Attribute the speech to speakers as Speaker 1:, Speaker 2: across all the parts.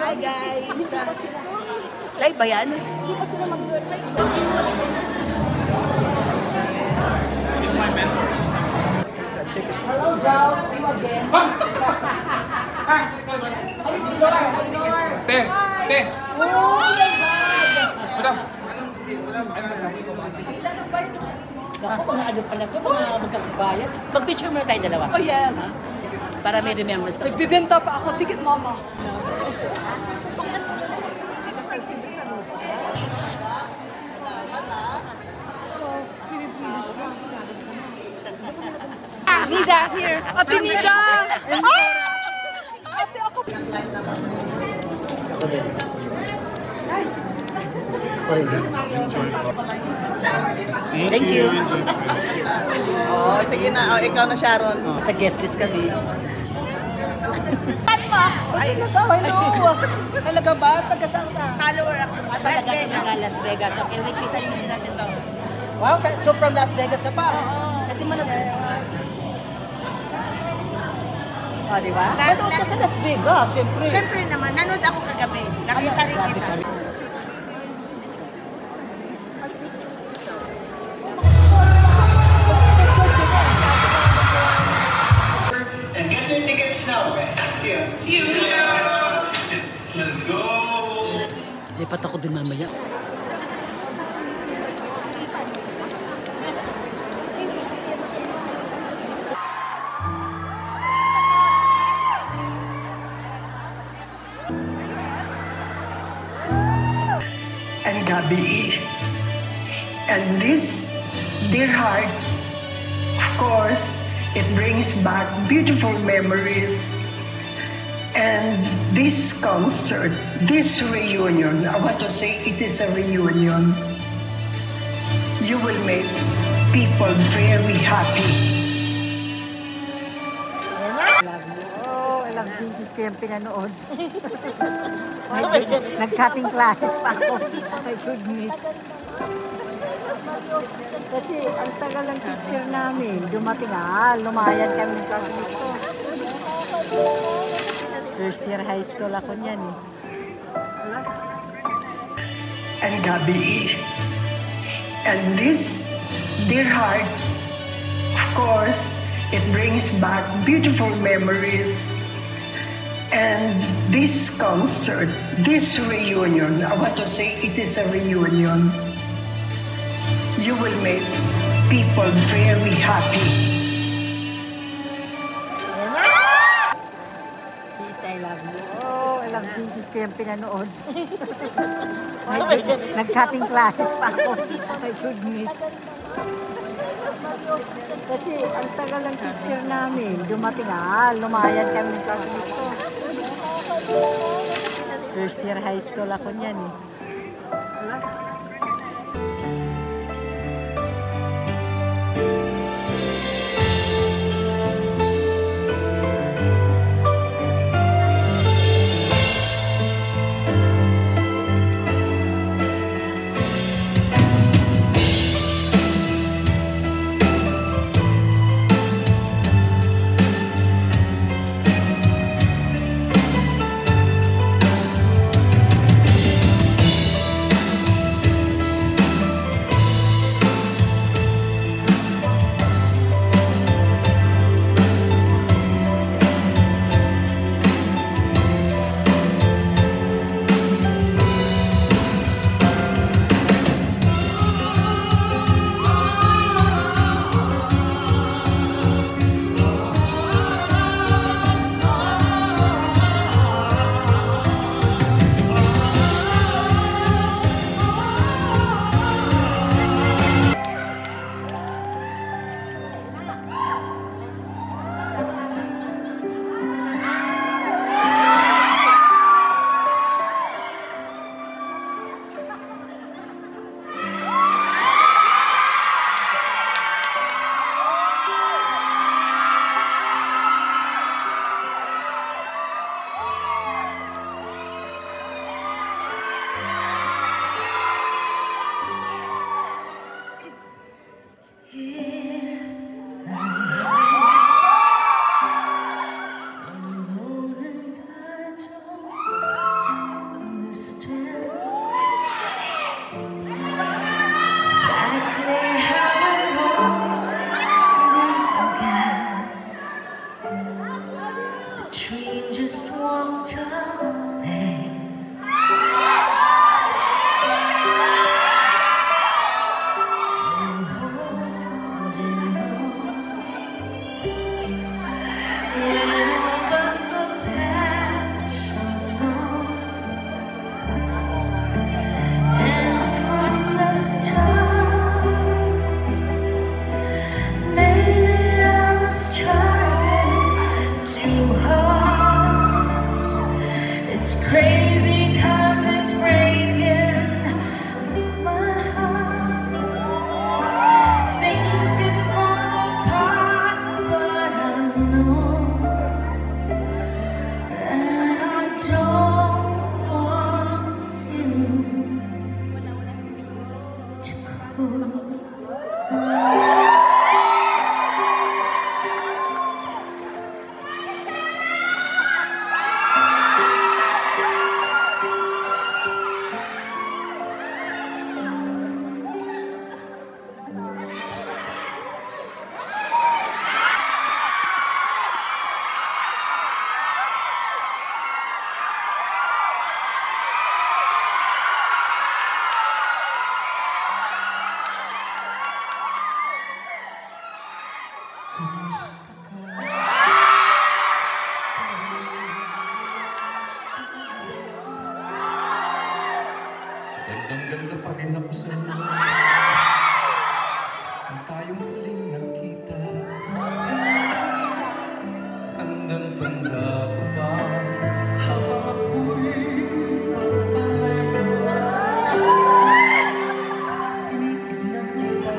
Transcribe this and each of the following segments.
Speaker 1: Hi guys! Live ba yan?
Speaker 2: Hindi pa sila mag-live.
Speaker 1: Hello, Joe. See you again.
Speaker 3: Te! Te!
Speaker 1: Oh my God!
Speaker 3: Madam!
Speaker 4: Ako, mga ano pala ko, mga magkakabayan. Mag-picture muna tayo dalawa.
Speaker 1: Oh, yes.
Speaker 4: Para may remembrance ako.
Speaker 1: Nagbibenta pa ako. Ticket, mama.
Speaker 4: Nida, here.
Speaker 1: Ate Nida! Ate, ako.
Speaker 4: Thank you.
Speaker 1: Oh, sige na. Oh, ikaw na, Sharon.
Speaker 4: Sa guest list kami.
Speaker 1: Ay, hello. Talaga ba? Taga-saan ka?
Speaker 4: Follower ako. Talaga taga Las Vegas. Okay, wait, kita yung natin to.
Speaker 1: Wow, so from Las Vegas ka pa? Oo. Hindi mo nag... Oh, di ba? Nanood ka sa Las Vegas, syempre.
Speaker 4: Siyempre naman, nanood ako kagabi. Nakita rin kita.
Speaker 5: And get your tickets now, guys. See you. See you. Let's go.
Speaker 4: Lipat ako dun mamaya.
Speaker 6: And Gabi. And this, dear heart, of course, it brings back beautiful memories. And this concert, this reunion, I want to say it is a reunion. You will make people very happy.
Speaker 2: Oh, ilang pieces ko yung pinanood. Nag-cutting classes pa ako. My goodness. Kasi ang tagal ng teacher namin. Dumating, lumayas kami ng class dito. First year high school ako niyan eh.
Speaker 6: And Gabi. And this, dear heart, of course, it brings back beautiful memories. And this concert, this reunion, I want to say it is a reunion. You will make people very happy.
Speaker 2: Yes, I love you. Oh, ilang pieces ko yung pinanood. Nag-cutting classes pa ako. My goodness. Kasi ang tagal ng teacher namin. Dumating, lumayas kami ng class dito. First year high school ako niyan eh.
Speaker 3: It's crazy 'cause it's breaking my heart. Things can fall apart, but I know that I don't want you to go.
Speaker 7: Gandang-ganda pa rin ako sa iyo. Nang tayong muling nagkita, tandang-tanda ko pa habang ako'y papalayo. Tinitignan kita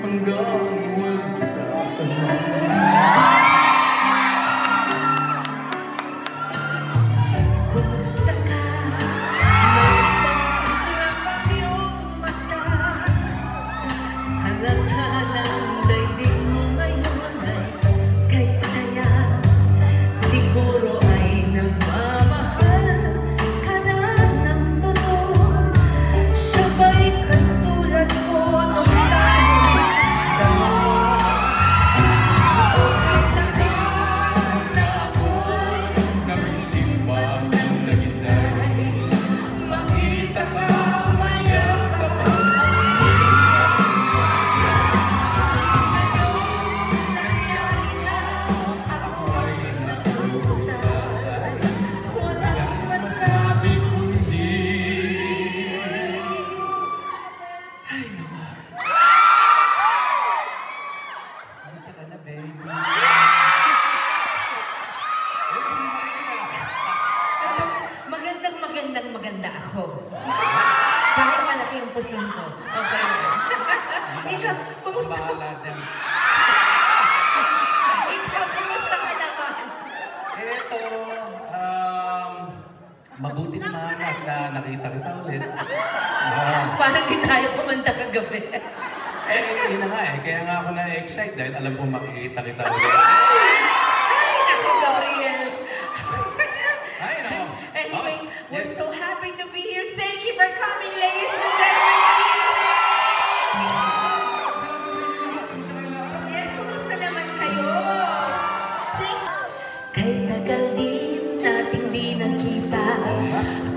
Speaker 7: hanggang wala ka na.
Speaker 3: Kumusta ka? May ibang kasi ang iyong mata. Halata ng daigdig mo ngayon ay kay saya. Siguro ay nagmamahal ka na ng totoo. Siya ba'y katulad ko nung tayo dalawa? O kailangan na ako'y
Speaker 7: Naisip pa ng nagintay,
Speaker 3: makita ka, mayakap ngayon nangyari na ako ay nakutay. Walang masabi kundi
Speaker 7: isa ka na, baby.
Speaker 3: maganda ako. Kahit malaki yung pusin ko. Okay. Ikaw, kumusta ka?
Speaker 7: Bahala dyan.
Speaker 3: Ikaw, kumusta ka naman?
Speaker 7: Eto, mabuti naman at nakita kita ulit.
Speaker 3: Parang di tayo kumanta kagabi.
Speaker 7: Yun na nga eh. Kaya nga ako na-excite dahil alam ko makikita kita ulit.
Speaker 3: Ay, naku, Gabriel.
Speaker 7: Ay, nako.
Speaker 3: Anyway,
Speaker 7: Oh,
Speaker 3: we're
Speaker 7: yes.
Speaker 3: so happy to be here. Thank you for coming, ladies and gentlemen. Good evening. Yes, kumusta naman kayo? Thank you. Kay tagal din nating di nakita.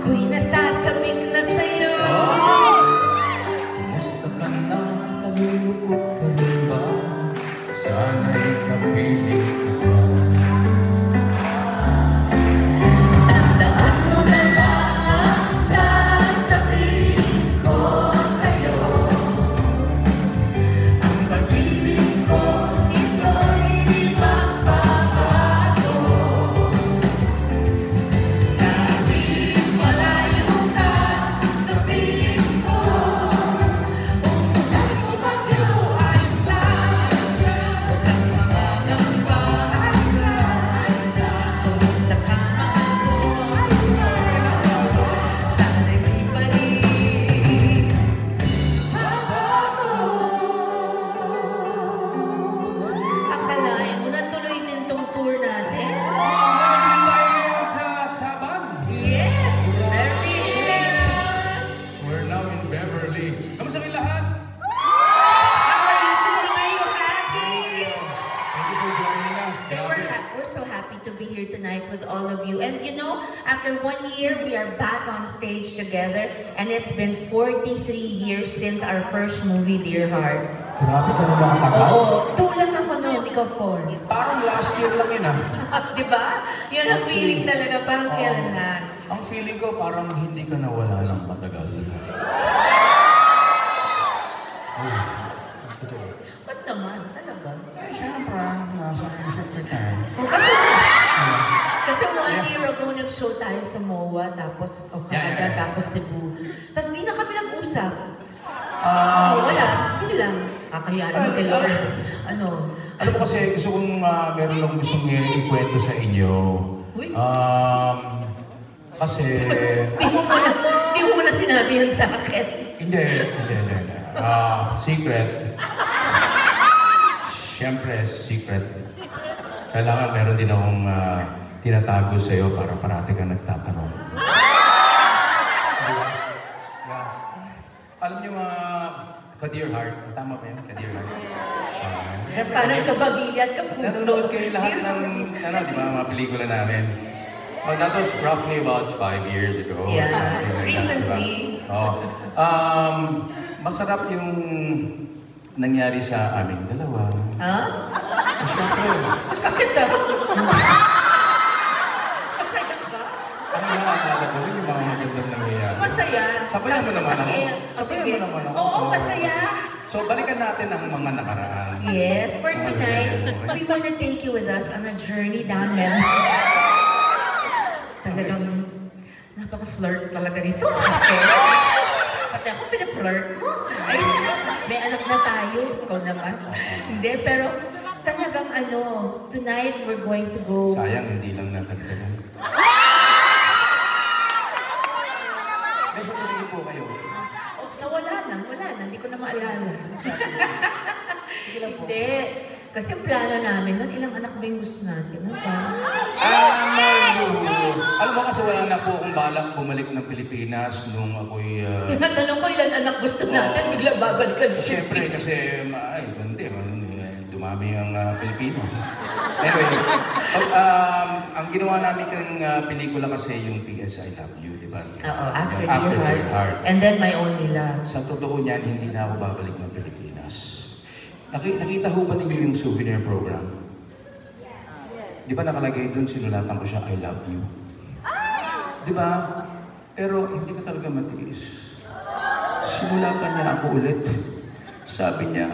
Speaker 3: Ako'y nasasabik na sa'yo.
Speaker 7: Kumusta ka na? Nalulukot ka rin ba? Sana'y kapiling ka.
Speaker 3: Tandaan mo na lang ang sasabihin ko sa'yo. Ang pag-ibig ko, ito'y di magbabago. Kahit malayo ka sa piling ko, umulan mo bagyo, ayos lang. Huwag kang mangangamba, ayos lang. Kumusta ka mga ko, ayos lang. Sana'y di pa rin babago. Akalain mo na tuloy din tong tour natin?
Speaker 7: Nandito tayo ngayon sa Saban.
Speaker 3: Yes! Very good!
Speaker 7: We're now in Beverly. Kamusta kayong lahat?
Speaker 3: How are you feeling? Are you happy?
Speaker 7: Thank you for joining us.
Speaker 3: We're so happy to be here tonight with all of you. And you know, after 1 year, we are back on stage together. And it's been 43 years since our first movie, Dear Heart.
Speaker 7: Grabe ka na nakatagal.
Speaker 3: Oo, 2 lang ako noon, ikaw 4.
Speaker 7: Parang last year lang yun ah.
Speaker 3: Di ba? Yun ang feeling talaga, parang kailan lang.
Speaker 7: Ang feeling ko parang hindi ka nawala ng matagal. Oh, ito.
Speaker 3: Ba't naman? Talaga?
Speaker 7: Eh, syempre, nasa secretary.
Speaker 3: Kasi 1 year pero kung nag-show tayo sa MOA, tapos Okada, tapos Cebu, tapos di na kami nag-usap. Wala, hindi lang. Kakayaan mo kay Lord. Ano
Speaker 7: ko kasi gusto kong meron lang gustong ikwento sa inyo.
Speaker 3: Uy.
Speaker 7: Kasi...
Speaker 3: Di mo muna sinabi yun sa akin.
Speaker 7: Hindi. Secret. Siyempre, secret. Kailangan meron din akong tinatago sa'yo para parati kang nagtatanong. Yes. Alam niyo mga Kadir Heart. Tama ba yun? Kadir Heart. Siyempre,
Speaker 3: Parang kapamilya at kapuso.
Speaker 7: nanonood kayo lahat ng, di ba, mga pelikula namin. Well, that was roughly about 5 years ago.
Speaker 3: Yeah,
Speaker 7: something like that,
Speaker 3: recently.
Speaker 7: diba? Masarap yung nangyari sa aming dalawa.
Speaker 3: Ha?
Speaker 7: Siyempre.
Speaker 3: Masakit ah. Masaya ka?
Speaker 7: Ano naalala ko rin yung mga magandang nangyayari.
Speaker 3: Masaya.
Speaker 7: Sabayan mo naman ako.
Speaker 3: Masaya.
Speaker 7: Sabayan mo naman ako.
Speaker 3: Oo, masaya.
Speaker 7: So, balikan natin ang mga nakaraan.
Speaker 3: Yes, for tonight, we wanna take you with us on a journey down memory. Talagang napaka-flirt talaga nito. Pati ako pina-flirt mo. Ay, may anak na tayo. Ikaw naman. Hindi, pero talagang tonight we're going to go...
Speaker 7: Sayang, hindi lang natagdagan. May sasabihin po kayo.
Speaker 3: Wala na. Hindi ko na maalala. Hindi. Kasi ang plano namin nun, ilang anak ba yung gusto natin? Ano ba?
Speaker 7: Alam mo kasi wala na po akong balak bumalik ng Pilipinas nung ako'y...
Speaker 3: Tinatanong ko ilang anak gusto natin, bigla babalik ka.
Speaker 7: Siyempre kasi, hindi, dumami ang Pilipino. Anyway, ang ginawa namin kang pelikula kasi yung P.S. I Love You, di ba?
Speaker 3: Oo, After
Speaker 7: Dear
Speaker 3: Dear
Speaker 7: Heart.
Speaker 3: And then My Only Love.
Speaker 7: Sa totoo niyan, hindi na ako babalik ng Pilipinas. Nakita ho ba ninyo yung souvenir program? Di ba nakalagay doon, sinulatan ko siya, I love you. Di ba? Pero hindi ko talaga matiis. Sinulatan niya ako ulit. Sabi niya,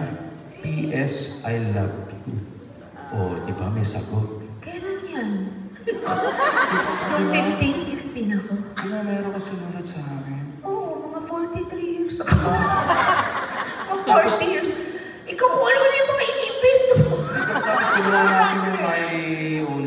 Speaker 7: P.S. I love you. O, di ba may sagot?
Speaker 3: Kailan yan? Nung 15, 16 ako.
Speaker 7: Di ba meron ka sinulat sa akin?
Speaker 3: Oo, mga 43 years ako. Mga 40 years. Ikaw kung ano yung mga iniimbento mo.
Speaker 7: Tapos ginawa natin yung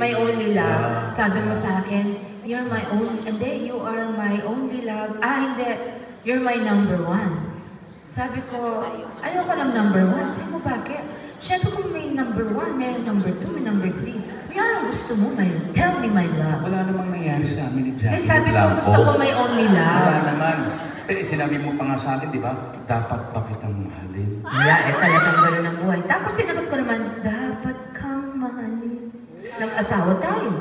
Speaker 3: My only love. Sabi mo sa akin, you're my only, hindi, you are my only love. Hindi, you're my number one. Sabi ko, ayoko ng number one. Sabi mo, bakit? Siyempre kung may number one, may number two, may number three. Ano gusto mo? Tell me my love.
Speaker 7: Wala namang nangyari sa amin ni Jackie.
Speaker 3: Sabi ko, gusto ko my only love.
Speaker 7: Wala naman. Sinabi mo pa nga sa akin, di ba? Dapat ba kitang mahalin?
Speaker 3: Talagang gano'n ang buhay. Tapos sinagot ko naman, dapat kang mahalin. Nag-asawa tayo.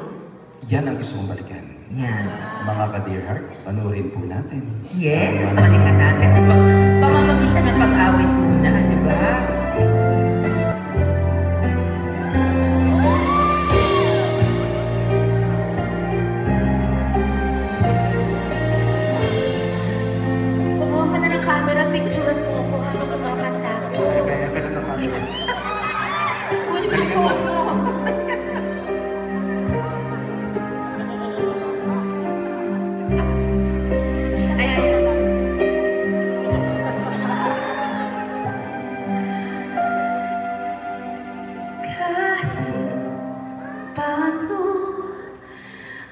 Speaker 7: Yan ang gusto kong balikan.
Speaker 3: Yan.
Speaker 7: Mga ka-Dear Heart, panoorin po natin.
Speaker 3: Yes, balikan natin sa pamamagitan ng pag-awit muna, di ba? Kumuha ka na ng camera, picturean mo kung ano kumakanta ko.
Speaker 7: Pero naman.
Speaker 3: Kunin mo yung phone mo.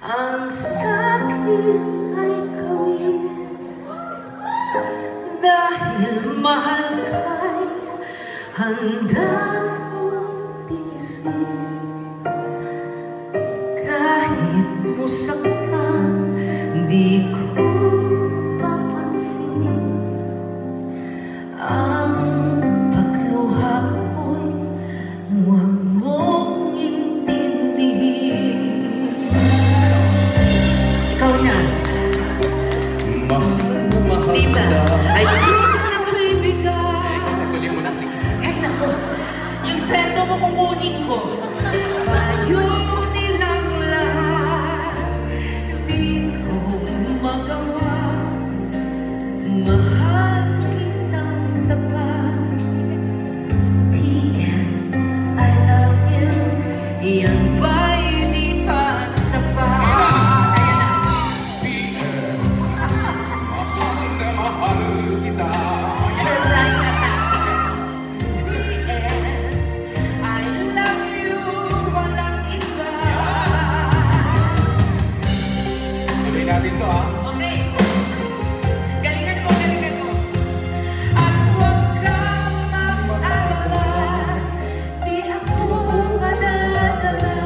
Speaker 8: Ang sa'kin ay gawin dahil mahal ka'y handang tiisin. Kahit musaktan, di ko papansin. Ang pagluha ko'y huwag mong intindihin. Ikaw na.
Speaker 7: Mahal
Speaker 8: Diba?
Speaker 7: ka.
Speaker 8: Ay krus na kaibigan.
Speaker 7: Natuloy mo na sige.
Speaker 8: Ay naku, yung sweldo mo kukunin ko. Tayo nilang lahat. Di ko magawa. Mahal kitang tapat. P.S. I love you. Yan ba'y di pa sapat?
Speaker 7: natin to, ha?
Speaker 8: Okay. Galingan mo, galingan mo. At huwag kang mag-alala, di ako padadala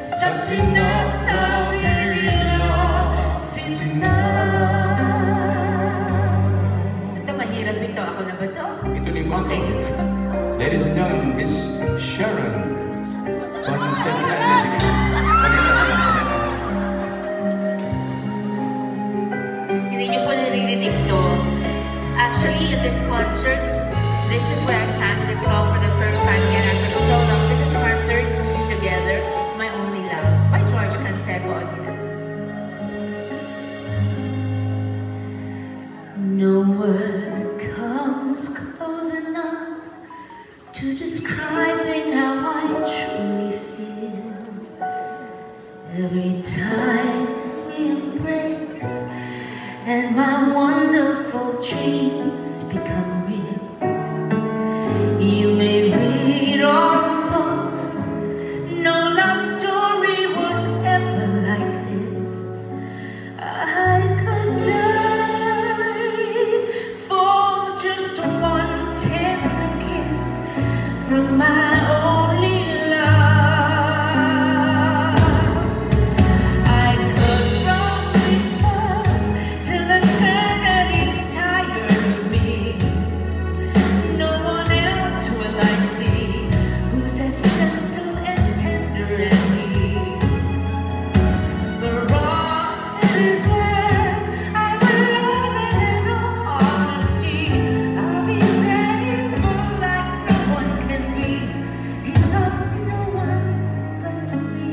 Speaker 8: sa sinasabi nila, sinta. Ito, mahirap ito. Ako na ba ito?
Speaker 7: Ito na yung
Speaker 8: Okay.
Speaker 7: Ladies and gentlemen, Miss Sharon. Sige.
Speaker 8: Hindi niyo po naririnig to. Actually, in this concert, this is where I sang this song for the first time again after so long. This is our third movie together, My Only Love, by George Canseco again. No word comes close enough to describing how I truly feel. Every time we embrace and my wonderful dreams become real. You may read all the books, no love story was ever like this. I could die for just one tender kiss from my only love. I could roam the earth till eternity's tired of me. No one else will I see who's as gentle and tender as he. For all it is worth, I will love it in all honesty. I'll be faithful like no one can be. He loves no one but me.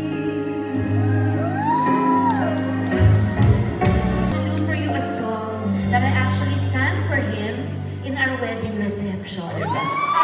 Speaker 8: I'll do for you a song that I actually sang for him in our wedding reception.